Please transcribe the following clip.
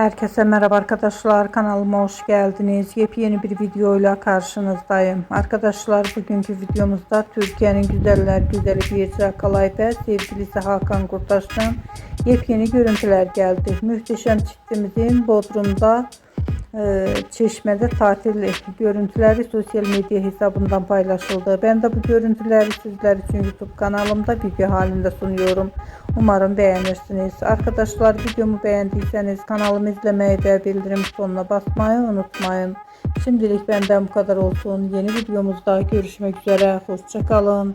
Herkese merhaba arkadaşlar, kanalıma hoş geldiniz. Yepyeni bir videoyla karşınızdayım. Arkadaşlar, bugünkü videomuzda Türkiye'nin güzeller güzeli Birce Akalay ve sevgilisi Hakan Kurtaş'tan yepyeni görüntüler geldi. Muhteşem çiftimizin Bodrum'da Çeşme'de tatil görüntüleri sosyal medya hesabından paylaşıldı. Ben de bu görüntüleri sizler için YouTube kanalımda video halinde sunuyorum. Umarım beğenirsiniz. Arkadaşlar, videomu beğendiyseniz kanalımı izlemeyi ve bildirim butonuna basmayı unutmayın. Şimdilik benden bu kadar olsun. Yeni videomuzda görüşmek üzere. Hoşça kalın.